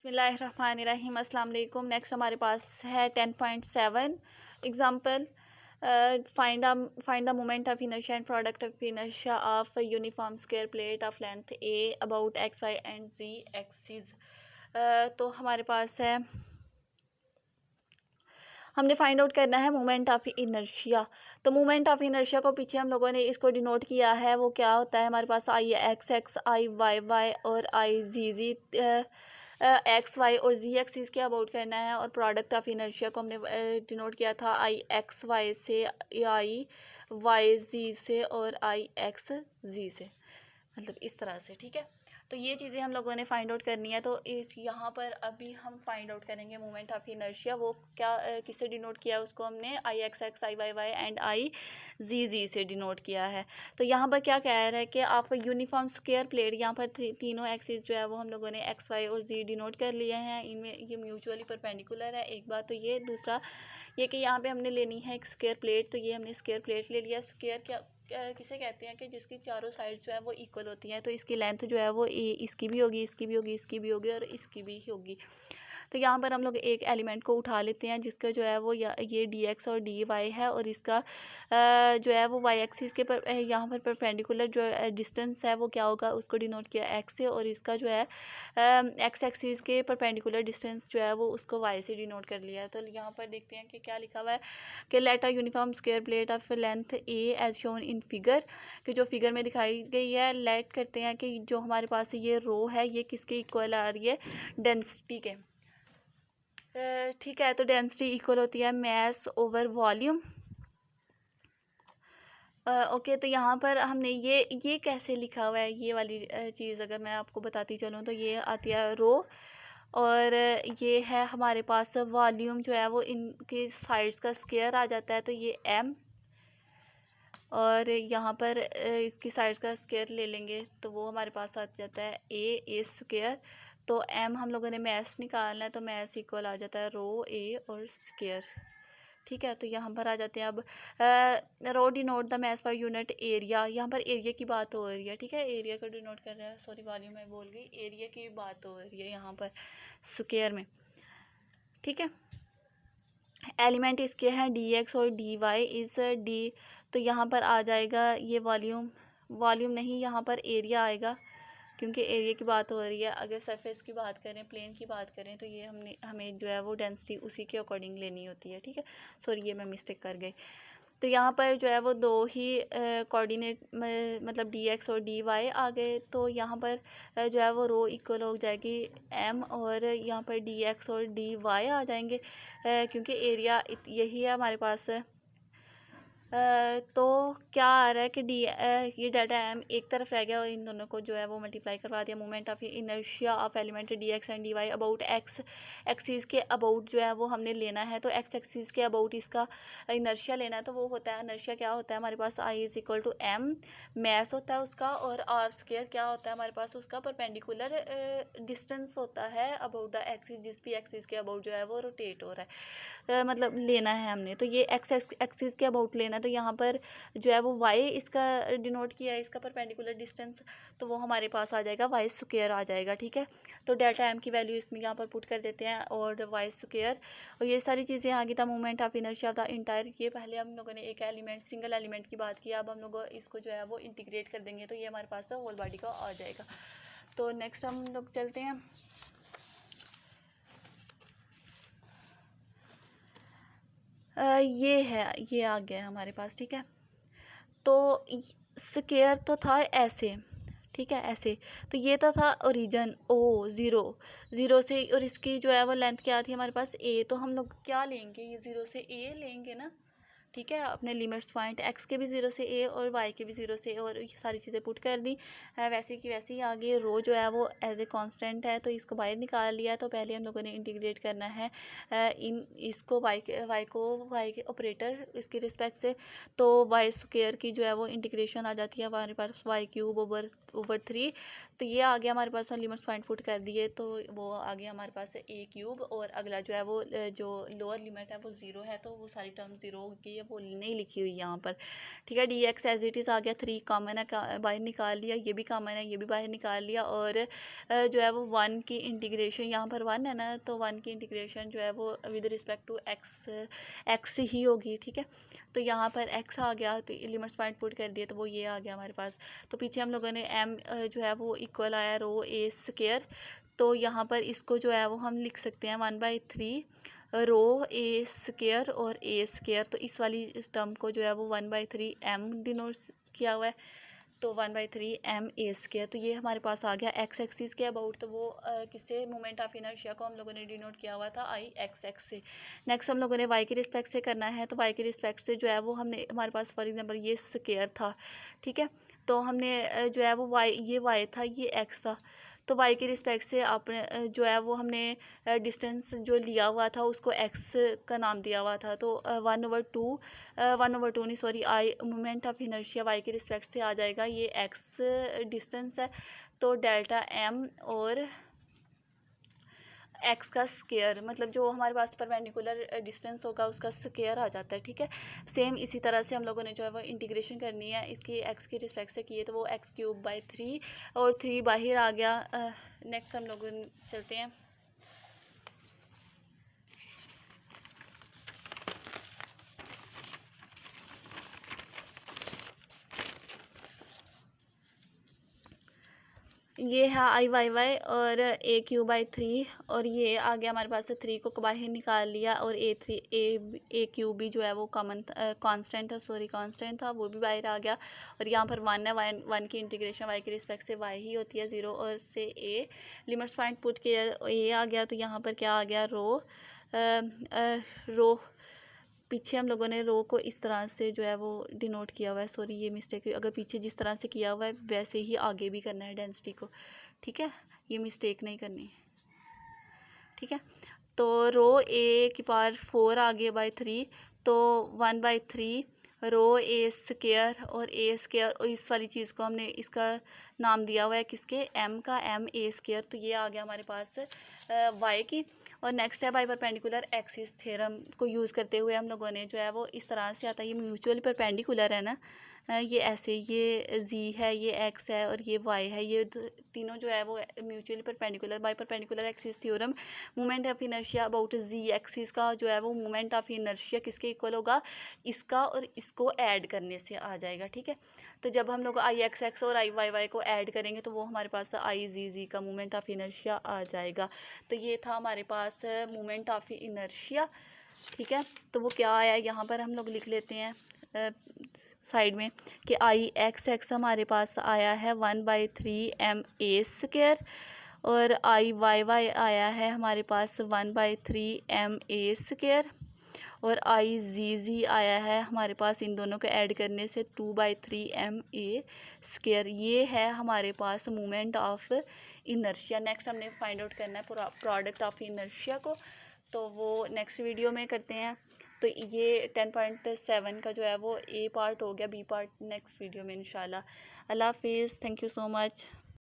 बिस्मिल्लाहिर्रहमानिर्रहीम अस्सलाम वालेकुम। नेक्स्ट हमारे पास है 10.7 example. Find the moment of inertia and product of inertia of uniform square plate of length a about x y and z axis. तो हमारे पास है, हमने फाइंड आउट करना है मोमेंट ऑफ इनर्शिया। तो मोमेंट ऑफ इनर्शिया को पीछे हम लोगों ने इसको डिनोट किया है, वो क्या होता है हमारे पास आई X X, I Y Y और आई जी जी। एक्स वाई और जी एक्सिस के अबाउट करना है, और प्रोडक्ट ऑफ इनर्शिया को हमने डिनोट किया था आई एक्स वाई से, आई वाई जी से और आई एक्स जी से, मतलब इस तरह से। ठीक है, तो ये चीज़ें हम लोगों ने फाइंड आउट करनी है। तो इस यहाँ पर अभी हम फाइंड आउट करेंगे मोमेंट ऑफ इनर्शिया। वो क्या किससे डिनोट किया, उसको हमने I X X, I Y Y and I G G से डिनोट किया है। तो यहाँ पर क्या कह रहा है कि आप यूनिफॉर्म स्क्वायर प्लेट, यहाँ पर तीनों एक्सिस जो है वो हम लोगों ने एक्स वाई और जी डिनोट कर लिए हैं। इनमें ये म्यूचुअली परपेंडिकुलर है, एक बात तो ये। दूसरा ये कि यहाँ पे हमने लेनी है एक स्क्वायर प्लेट, तो ये हमने स्क्वायर प्लेट ले लिया। स्क्वायर क्या किसे कहते हैं कि जिसकी चारों साइड्स जो है वो इक्वल होती हैं, तो इसकी लेंथ जो है वो इसकी भी होगी, इसकी भी होगी, इसकी भी होगी और इसकी भी होगी। तो यहाँ पर हम लोग एक एलिमेंट को उठा लेते हैं जिसका जो है वो ये डी एक्स और डी वाई है, और इसका जो है वो वाई एक्सिस के पर यहाँ पर परपेंडिकुलर जो डिस्टेंस है वो क्या होगा, उसको डिनोट किया एक्स से, और इसका जो है एक्स एक्सिस के परपेंडिकुलर डिस्टेंस जो है वो उसको वाई से डिनोट कर लिया है। तो यहाँ पर देखते हैं कि क्या लिखा हुआ है कि let a uniform square plate of length a as shown in figure, कि जो फिगर में दिखाई गई है। लेट करते हैं कि जो हमारे पास ये रो है ये किसके इक्वल आ रही है, डेंसिटी के। ठीक है, तो डेंसिटी इक्वल होती है मास ओवर वॉल्यूम। ओके, तो यहाँ पर हमने ये कैसे लिखा हुआ है, ये वाली चीज़ अगर मैं आपको बताती चलूँ तो ये आती है रो, और ये है हमारे पास वॉल्यूम जो है वो इनके साइड्स का स्क्वायर आ जाता है, तो ये एम, और यहाँ पर इसकी साइड्स का स्क्वायर ले लेंगे तो वो हमारे पास आ जाता है ए स्क्वायर। तो एम हम लोगों ने मैस निकालना है, तो मैस इक्वल आ जाता है रो ए और स्क्वायर। ठीक है, तो यहाँ पर आ जाते हैं अब rho denote the mass per unit area. यहाँ पर एरिया की बात हो रही है। ठीक है, एरिया को डिनोट कर रहा है, सॉरी वॉल्यूम में बोल गई, एरिया की बात हो रही है यहाँ पर स्क्वायर में। ठीक है, एलिमेंट इसके हैं डी एक्स और डी वाई इस डी, तो यहाँ पर आ जाएगा ये वॉल्यूम नहीं, यहाँ पर एरिया आएगा, क्योंकि एरिया की बात हो रही है। अगर सरफेस की बात करें, प्लेन की बात करें, तो ये हमें जो है वो डेंसिटी उसी के अकॉर्डिंग लेनी होती है। ठीक है, सॉरी ये मैं मिस्टेक कर गई। तो यहाँ पर जो है वो दो ही कोऑर्डिनेट मतलब डी एक्स और डी वाई आ गए, तो यहाँ पर जो है वो रो इक्वल हो जाएगी एम, और यहाँ पर डी एक्स और डी वाई आ जाएंगे, क्योंकि एरिया यही है हमारे पास। तो क्या आ रहा है कि ये डाटा एम एक तरफ रह गया, और इन दोनों को जो है वो मल्टीप्लाई करवा दिया। Moment of inertia of element d x and d y about x axis के अबाउट जो है वो हमने लेना है। तो एक्स एक्सिस के अबाउट इसका इनर्शिया लेना है, तो वो होता है, इनर्शिया क्या होता है हमारे पास, I is equal to M mass होता है उसका, और आर स्क्वायर क्या होता है हमारे पास, उसका परपेंडिकुलर डिस्टेंस होता है अबाउट द एक्सिस, जिस भी एक्सिस के अबाउट जो है वो रोटेट हो रहा है, मतलब लेना है हमने। तो ये एक्स एक्सिस के अबाउट लेना, तो यहाँ पर जो है वो वाई इसका डिनोट किया है, इसका परपेंडिकुलर डिस्टेंस, तो वो हमारे पास आ जाएगा वाई स्क्वायर आ जाएगा। ठीक है, तो डेल्टा एम की वैल्यू इसमें यहाँ पर पुट कर देते हैं, और वाई स्क्वायर, और ये सारी चीज़ें आगे था moment of inertia of the entire. ये पहले हम लोगों ने एक एलिमेंट, सिंगल एलिमेंट की बात की, अब हम लोग इसको जो है वो इंटीग्रेट कर देंगे, तो ये हमारे पास होल बॉडी का आ जाएगा। तो नेक्स्ट हम लोग चलते हैं, ये आ गया हमारे पास। ठीक है, तो स्क्वायर तो था ऐसे, ठीक है ऐसे, तो ये तो था ओरिजन ओ ज़ीरो से, और इसकी जो है वो लेंथ क्या थी हमारे पास ए, तो हम लोग क्या लेंगे, ये ज़ीरो से ए लेंगे ना। ठीक है, अपने लिमिट्स पॉइंट एक्स के भी ज़ीरो से ए और वाई के भी ज़ीरो से, और ये सारी चीज़ें पुट कर दी। वैसे की वैसे ही आगे रो जो है वो एज ए कांस्टेंट है, तो इसको बाहर निकाल लिया। तो पहले हम लोगों ने इंटीग्रेट करना है इसको वाई के ऑपरेटर इसके रिस्पेक्ट से, तो वाई स्क्वायर की जो है वो इंटीग्रेशन आ जाती है हमारे पास वाई क्यूब ओवर 3। तो ये आ गया हमारे पास, लिमिट्स पॉइंट पुट कर दिए, तो वो आ गया हमारे पास ए क्यूब, और अगला जो है वो जो लोअर लिमिट है वो ज़ीरो है, तो वो सारी टर्म ज़ीरो होगी वो नहीं लिखी हुई यहाँ पर, ठीक है। D X as it is आ गया, 3 कॉमन है, बाहर निकाल लिया, ये भी कॉमन है, ये भी बाहर निकाल लिया, और जो है वो 1 की इंटीग्रेशन, यहाँ पर 1 है ना, तो 1 की इंटीग्रेशन जो है वो विद रिस्पेक्ट टू एक्स ही होगी, ठीक है। तो यहाँ पर एक्स आ गया, तो लिमिट्स पॉइंट पुट कर दिए, तो वो ये आ गया हमारे पास। तो पीछे हम लोगों ने एम जो है वो इक्वल आया रो ए स्क्वायर, तो यहाँ पर इसको जो है वो हम लिख सकते हैं 1/3 रो ए स्क्वायर और ए स्क्वायर। तो इस वाली इस टर्म को जो है वो 1/3 एम डिनोट किया हुआ है, तो 1/3 एम ए स्क्वायर। तो ये हमारे पास आ गया एक्स एक्सिस के अबाउट, तो वो किससे, मोमेंट ऑफ इनर्शिया को हम लोगों ने डिनोट किया हुआ था आई एक्स एक्स से। नेक्स्ट हम लोगों ने वाई के रिस्पेक्ट से करना है, तो वाई के रिस्पेक्ट से जो है वो हमने, हमारे पास फॉर एग्जांपल ये स्क्वायर था, ठीक है। तो हमने जो है वो वाई, ये वाई था, ये एक्स था, तो वाई के रिस्पेक्ट से आपने जो है वो हमने डिस्टेंस जो लिया हुआ था उसको एक्स का नाम दिया हुआ था, तो 1/2 नहीं sorry, I moment of inertia y के रिस्पेक्ट से आ जाएगा, ये एक्स डिस्टेंस है, तो डेल्टा एम और एक्स का स्केयर, मतलब जो हमारे पास परपेंडिकुलर डिस्टेंस होगा उसका स्केयर आ जाता है, ठीक है। सेम इसी तरह से हम लोगों ने जो है वो इंटीग्रेशन करनी है इसकी एक्स की रिस्पेक्ट से की है, तो वो x³/3 और 3 बाहर आ गया। नेक्स्ट हम लोग चलते हैं, ये है i/y और a³/3, और ये आ गया हमारे पास से 3 को बाहर निकाल लिया, और a³ भी जो है वो कॉमन कांस्टेंट था, सॉरी कांस्टेंट था, वो भी बाहर आ गया। और यहाँ पर 1 है, 1 की इंटीग्रेशन y के रिस्पेक्ट से y ही होती है, 0 और से a, लिमिट्स पॉइंट पुट किया, a आ गया, तो यहाँ पर क्या आ गया, रो पीछे हम लोगों ने रो को इस तरह से जो है वो डिनोट किया हुआ है, सॉरी ये मिस्टेक, अगर पीछे जिस तरह से किया हुआ है वैसे ही आगे भी करना है डेंसिटी को, ठीक है, ये मिस्टेक नहीं करनी, ठीक है। तो रो a⁴ आगे/3, तो 1/3 रो ए स्क्वायर और ए स्क्वायर, और इस वाली चीज़ को हमने इसका नाम दिया हुआ है किसके, एम का, एम ए स्क्वायर, तो ये आ गया हमारे पास वाई की। और नेक्स्ट है बाई परपेंडिकुलर एक्सिस थ्योरम को यूज़ करते हुए हम लोगों ने जो है वो इस तरह से आता है, ये म्यूचुअली परपेंडिकुलर है ना, ये ऐसे, ये जी है, ये एक्स है और ये वाई है, ये तीनों जो है वो mutually perpendicular, by perpendicular axis theorem, moment of inertia about z axis का जो है वो मोमेंट ऑफ इनर्शिया किसके इक्वल होगा, इसका और इसको ऐड करने से आ जाएगा, ठीक है। तो जब हम लोग आई एक्स एक्स और आई वाई वाई को ऐड करेंगे तो वो हमारे पास आई जी जी का मोमेंट ऑफ इनर्शिया आ जाएगा। तो ये था हमारे पास मोमेंट ऑफ इनर्शिया, ठीक है। तो वो क्या आया यहाँ पर हम लोग लिख लेते हैं साइड में कि आई एक्स एक्स हमारे पास आया है 1/3 एम ए स्क्वायर, और आई वाई वाई आया है हमारे पास 1/3 एम ए स्क्वायर, और आई जी जी आया है हमारे पास इन दोनों को ऐड करने से 2/3 एम ए स्क्वायर। ये है हमारे पास मोमेंट ऑफ इनर्शिया। नेक्स्ट हमने फाइंड आउट करना है प्रोडक्ट ऑफ इनर्शिया को, तो वो नेक्स्ट वीडियो में करते हैं। तो ये 10.7 का जो है वो ए पार्ट हो गया, बी पार्ट नेक्स्ट वीडियो में इंशाल्लाह। अल्लाह हाफिज़, थैंक यू सो मच।